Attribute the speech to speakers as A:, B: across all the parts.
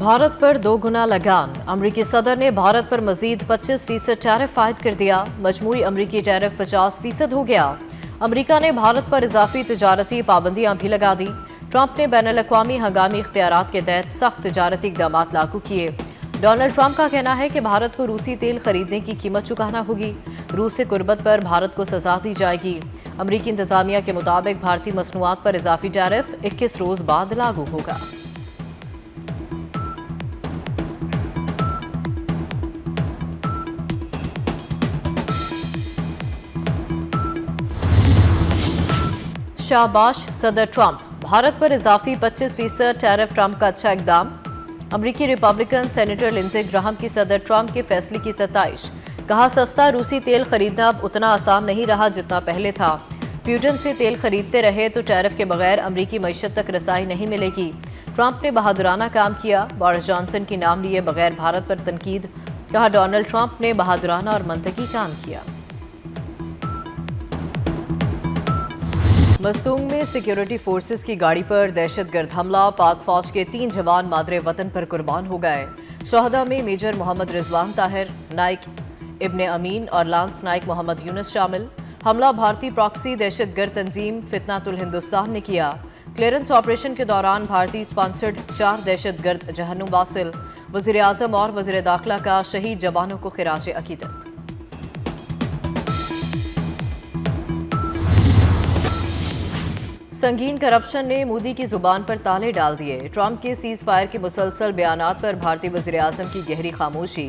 A: भारत पर 2 गुना लगान। अमरीकी सदर ने भारत पर मजीद 25% टैरिफ आयद कर दिया। मजमूई अमरीकी टैरिफ 50% हो गया। अमरीका ने भारत पर इजाफी तजारती पाबंदियां भी लगा दी। ट्रंप ने बैनुल-अक़वामी हंगामी इख्तियारात के तहत सख्त तजारती इक़दाम लागू किए। डोनाल्ड ट्रंप का कहना है कि भारत को रूसी तेल खरीदने की कीमत चुकाना होगी। रूस से कुर्बत पर भारत को सजा दी जाएगी। अमरीकी इंतजामिया के मुताबिक भारतीय मसनूआत पर इजाफी टैरिफ 21 रोज बाद लागू होगा। शाबाश सदर ट्रंप, भारत पर इजाफी 25% टैरिफ ट्रंप का अच्छा इकदाम। अमरीकी रिपब्लिकन सेनेटर लिंडसे ग्राहम की सदर ट्रंप के फैसले की सताइश। कहा, सस्ता रूसी तेल खरीदना अब उतना आसान नहीं रहा जितना पहले था। प्यूटन से तेल खरीदते रहे तो टैरिफ के बगैर अमरीकी मईशत तक रसाई नहीं मिलेगी। ट्रंप ने बहादुराना काम किया। बोरिस जॉनसन की नाम लिए बगैर भारत पर तनकीद। कहा, डोनाल्ड ट्रंप ने बहादुराना और मंतकी काम किया। मस्तूंग में सिक्योरिटी फोर्सेस की गाड़ी पर दहशतगर्द हमला। पाक फौज के 3 जवान मादरे वतन पर कुर्बान हो गए। शोहदा में मेजर मोहम्मद रिजवान ताहिर, नाइक इब्ने अमीन और लांस नाइक मोहम्मद यूनुस शामिल। हमला भारतीय प्रॉक्सी दहशतगर्द तंजीम फितनातुल हिंदुस्तान ने किया। क्लियरेंस ऑपरेशन के दौरान भारतीय स्पॉन्सर्ड 4 दहशतगर्द जहन्नुम वासिल। वज़ीर आज़म और वज़ीर दाखिला का शहीद जवानों को खिराज अकीदत। संगीन करप्शन ने मोदी की जुबान पर ताले डाल दिए। ट्रंप के सीज फायर के मुसलसल बयानात पर भारतीय वज़ीर आज़म की गहरी खामोशी।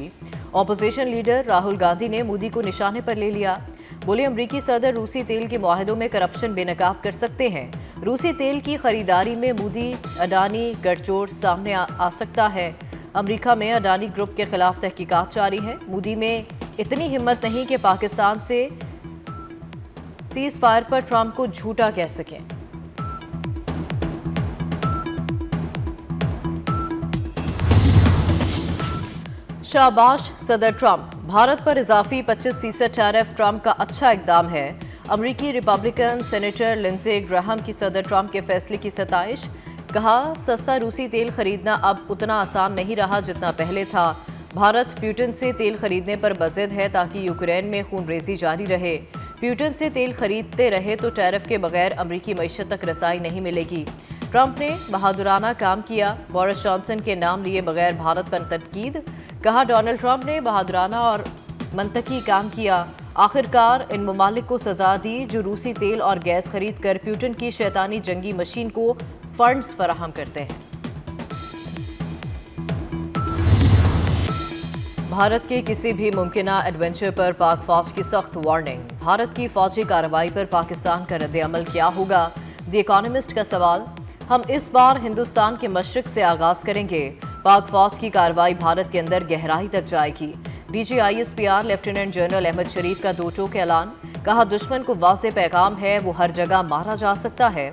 A: ऑपोजिशन लीडर राहुल गांधी ने मोदी को निशाने पर ले लिया। बोले, अमरीकी सदर रूसी तेल के मुआहदों में करप्शन बेनकाब कर सकते हैं। रूसी तेल की खरीदारी में मोदी अडानी गठजोड़ सामने आ सकता है। अमरीका में अडानी ग्रुप के खिलाफ तहकीकात जारी है। मोदी में इतनी हिम्मत नहीं कि पाकिस्तान से सीज फायर पर ट्रंप को झूठा कह सकें। शाबाश सदर ट्रंप, भारत पर इजाफी 25% टैरिफ ट्रंप का अच्छा इकदाम है। अमरीकी रिपब्लिकन सेनेटर लिंडसे ग्राहम की सदर ट्रंप के फैसले की सताइश। कहा, सस्ता रूसी तेल खरीदना अब उतना आसान नहीं रहा जितना पहले था। भारत प्यूटन से तेल खरीदने पर बज़िद है ताकि यूक्रेन में खूनरेज़ी जारी रहे। प्यूटन से तेल खरीदते रहे तो टैरिफ के बगैर अमरीकी मईशत तक रसाई नहीं मिलेगी। ट्रंप ने बहादुराना काम किया। बोरिस जॉनसन के नाम लिए बगैर भारत पर तनकीद। कहा, डोनाल्ड ट्रंप ने बहादुराना और मंतकी काम किया। आखिरकार इन ममालिक को सजा दी जो रूसी तेल और गैस खरीद कर प्यूटन की शैतानी जंगी मशीन को फंड्स फराहम करते हैं। भारत के किसी भी मुमकिना एडवेंचर पर पाक फौज की सख्त वार्निंग। भारत की फौजी कार्रवाई पर पाकिस्तान का रद्द-ए-अमल क्या होगा? द इकोनॉमिस्ट का सवाल। हम इस बार हिंदुस्तान के मशरिक से आगाज करेंगे। पाक फौज की कार्रवाई भारत के अंदर गहराई तक जाएगी। DGISPR लेफ्टिनेंट जनरल अहमद शरीफ का 2 टोक ऐलान। कहा, दुश्मन को वाज़े पैगाम है, वो हर जगह मारा जा सकता है।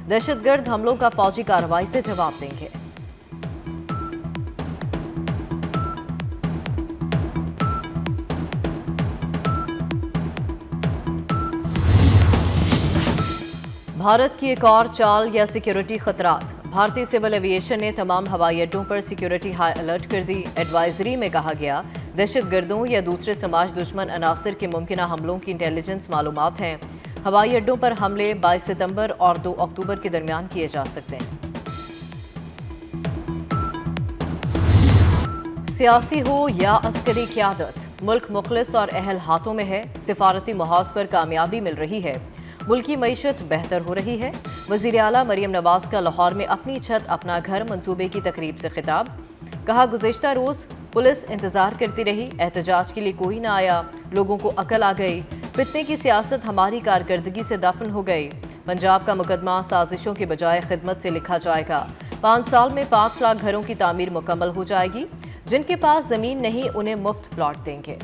A: दहशतगर्द हमलों का फौजी कार्रवाई से जवाब देंगे। भारत की एक और चाल या सिक्योरिटी खतरात। भारतीय सिविल एविएशन ने तमाम हवाई अड्डों पर सिक्योरिटी हाई अलर्ट कर दी। एडवाइजरी में कहा गया, दहशतगर्दों या दूसरे समाज दुश्मन अनासर के मुमकिना हमलों की इंटेलिजेंस मालूमात हैं। हवाई अड्डों पर हमले 22 सितंबर और 2 अक्टूबर के दरमियान किए जा सकते हैं। सियासी हो या अस्करी क़यादत, मुल्क मुखलिस और अहल हाथों में है। सिफारती मुहाज पर कामयाबी मिल रही है। मुल्की मईशत बेहतर हो रही है। वज़ीर आला मरियम नवाज का लाहौर में अपनी छत अपना घर मंसूबे की तकरीब से खिताब। कहा, गुज़िश्ता रोज़ पुलिस इंतजार करती रही, एहतजाज के लिए कोई ना आया। लोगों को अकल आ गई। फितने की सियासत हमारी कारकर्दगी से दफन हो गई। पंजाब का मुकदमा साजिशों के बजाय खिदमत से लिखा जाएगा। 5 साल में 5 लाख घरों की तामीर मुकम्मल हो जाएगी। जिनके पास ज़मीन नहीं उन्हें मुफ्त प्लॉट देंगे।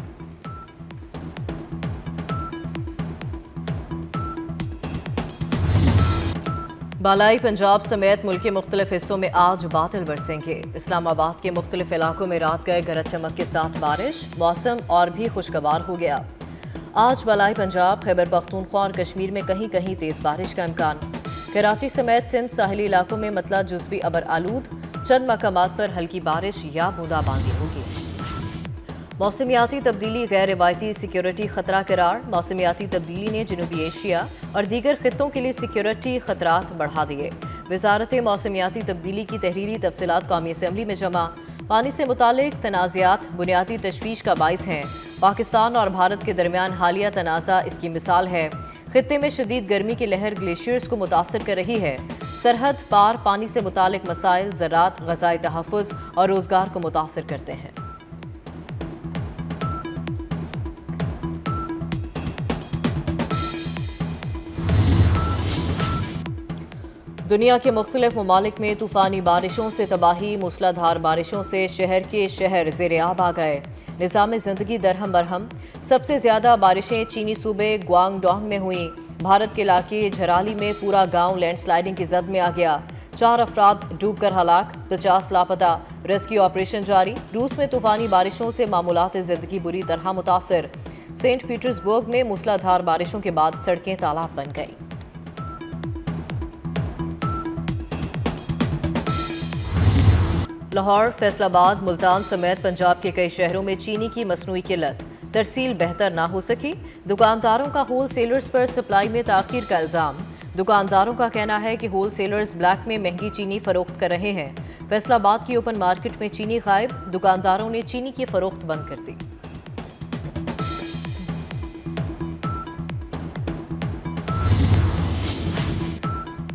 A: बालाई पंजाब समेत मुल्क के मुख्तलिफ हिस्सों में आज बादल बरसेंगे। इस्लामाबाद के मुख्तलिफ इलाकों में रात गए गरज चमक के साथ बारिश। मौसम और भी खुशगवार हो गया। आज बालाई पंजाब, खैबर पख्तूनख्वा और कश्मीर में कहीं कहीं तेज बारिश का इम्कान। कराची समेत सिंध साहिली इलाकों में मतला जुज़वी अबर आलूद। चंद मकामात पर हल्की बारिश या बूंदाबांदी होगी। मौसमियाती तब्दीली गैर रिवायती सिक्योरिटी खतरा करार। मौसमियाती तब्दीली ने जनूबी एशिया और दीगर खित्तों के लिए सिक्योरिटी खतरात बढ़ा दिए। वजारत मौसमियाती तब्दीली की तहरीरी तफसीलात कौमी असम्बली में जमा। पानी से मुतालिक तनाज़ात बुनियादी तशवीश का बाइस हैं। पाकिस्तान और भारत के दरमियान हालिया तनाज़ा इसकी मिसाल है। खित्ते में शदीद गर्मी की लहर ग्लेशियर्स को मुतासर कर रही है। सरहद पार पानी से मुतालिक मसाइल ज़राअत, ग़ज़ाई तहफ़्फ़ुज़ और रोज़गार को मुतासर करते हैं। दुनिया के मुख्तलिफ ममालिक में तूफ़ानी बारिशों से तबाही। मूसलाधार बारिशों से शहर के शहर ज़ेर-ए-आब आ गए। निज़ाम ज़िंदगी दरहम बरहम। सबसे ज़्यादा बारिशें चीनी सूबे ग्वांगडोंग में हुईं। भारत के इलाके झराली में पूरा गांव लैंडस्लाइडिंग की जद में आ गया। 4 अफराद डूब कर हलाक, 50 लापता। रेस्क्यू ऑपरेशन जारी। रूस में तूफ़ानी बारिशों से मामूलात ज़िंदगी बुरी तरह मुतासर। सेंट पीटर्सबर्ग में मूसलाधार बारिशों के बाद सड़कें तालाब बन गईं। लाहौर, फैसलाबाद, मुल्तान समेत पंजाब के कई शहरों में चीनी की मसनूई किल्लत। तरसील बेहतर ना हो सकी। दुकानदारों का होल सेलर्स पर सप्लाई में ताख़ीर का इल्ज़ाम। दुकानदारों का कहना है कि होल सेलर्स ब्लैक में महंगी चीनी फरोख्त कर रहे हैं। फैसलाबाद की ओपन मार्केट में चीनी गायब। दुकानदारों ने चीनी की फरोख्त बंद कर दी।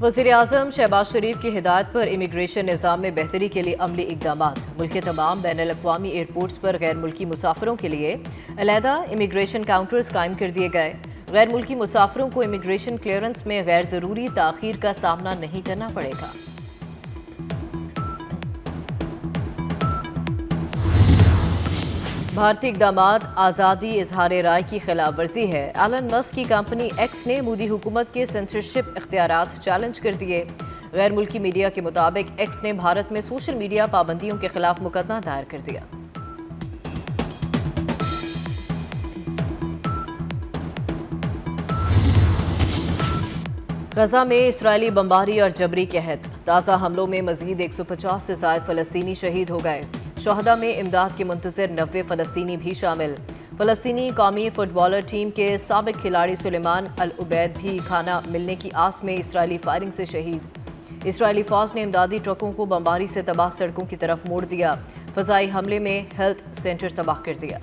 A: वज़ीर-ए-आज़म शहबाज शरीफ की हिदायत पर इमिग्रेशन निज़ाम में बेहतरी के लिए अमली इक़दामात। मुल्क के तमाम बैनुल-अक़वामी एयरपोर्ट्स पर गैर मुल्की मुसाफिरों के लिए अलहदा इमिग्रेशन काउंटर्स कायम कर दिए गए। गैर मुल्की मुसाफिरों को इमिग्रेशन क्लियरेंस में गैर ज़रूरी ताख़ीर का सामना नहीं करना पड़ेगा। भारतीय इक़दामात आज़ादी इजहार राय की खिलाफ वर्जी है। एलन मस्क की कंपनी एक्स ने मोदी हुकूमत के सेंसरशिप इख्तियारात चैलेंज कर दिए। गैर मुल्की मीडिया के मुताबिक एक्स ने भारत में सोशल मीडिया पाबंदियों के खिलाफ मुकदमा दायर कर दिया। गजा में इसराइली बमबारी और जबरी कहत। ताज़ा हमलों में मजीद 150 से ज़ायद फ़लस्तीनी शहीद हो गए। शोहदा में इमदाद के मुंतज़िर 90 फ़लस्तीनी भी शामिल। फ़लस्तीनी कौमी फुटबॉलर टीम के साबिक खिलाड़ी सुलेमान अल उबैद भी खाना मिलने की आस में इसराइली फायरिंग से शहीद। इसराइली फ़ौज ने इमदादी ट्रकों को बमबारी से तबाह सड़कों की तरफ मोड़ दिया। फ़ज़ाई हमले में हेल्थ सेंटर तबाह कर दिया।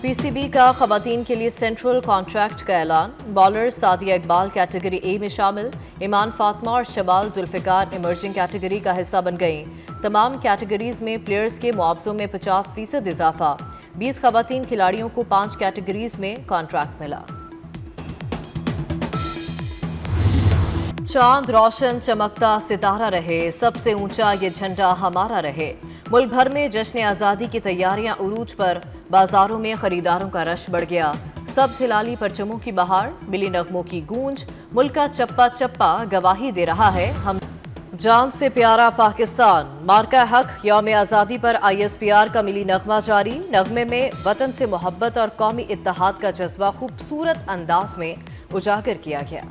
A: पीसीबी का खवातीन के लिए सेंट्रल कॉन्ट्रैक्ट का ऐलान। Bowler Sadia Iqbal category A में शामिल। ईमान फातिमा और शबाल जुल्फ़िकार इमर्जिंग कैटेगरी का हिस्सा बन गईं। तमाम कैटेगरीज में प्लेयर्स के मुआवजों में 50% इजाफा। 20 खवातीन खिलाड़ियों को 5 कैटेगरीज में कॉन्ट्रैक्ट मिला। चांद रोशन चमकता सितारा रहे, सबसे ऊंचा ये झंडा हमारा रहे। मुल्क भर में जश्न आज़ादी की तैयारियां उरूज पर। बाजारों में खरीदारों का रश बढ़ गया। सब्ज़ हिलाली परचमों की बहार, मिली नगमों की गूंज। मुल्क का चप्पा चप्पा गवाही दे रहा है हम जान से प्यारा पाकिस्तान। मार्का हक यौम आज़ादी पर ISPR का मिली नगमा जारी। नगमे में वतन से मोहब्बत और कौमी इत्तेहाद का जज्बा खूबसूरत अंदाज में उजागर किया गया।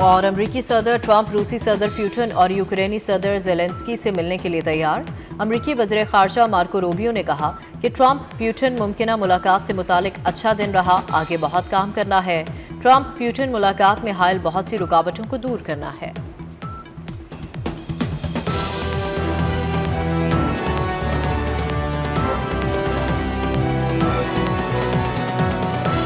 A: और अमरीकी सदर ट्रंप रूसी सदर पुतिन और यूक्रेनी सदर ज़ेलेंस्की से मिलने के लिए तैयार। अमरीकी वज़ीर ख़ारजा मार्को रूबियो ने कहा कि ट्रंप पुतिन मुमकिना मुलाकात से मुतालिक अच्छा दिन रहा, आगे बहुत काम करना है। ट्रंप पुतिन मुलाकात में हायल बहुत सी रुकावटों को दूर करना है।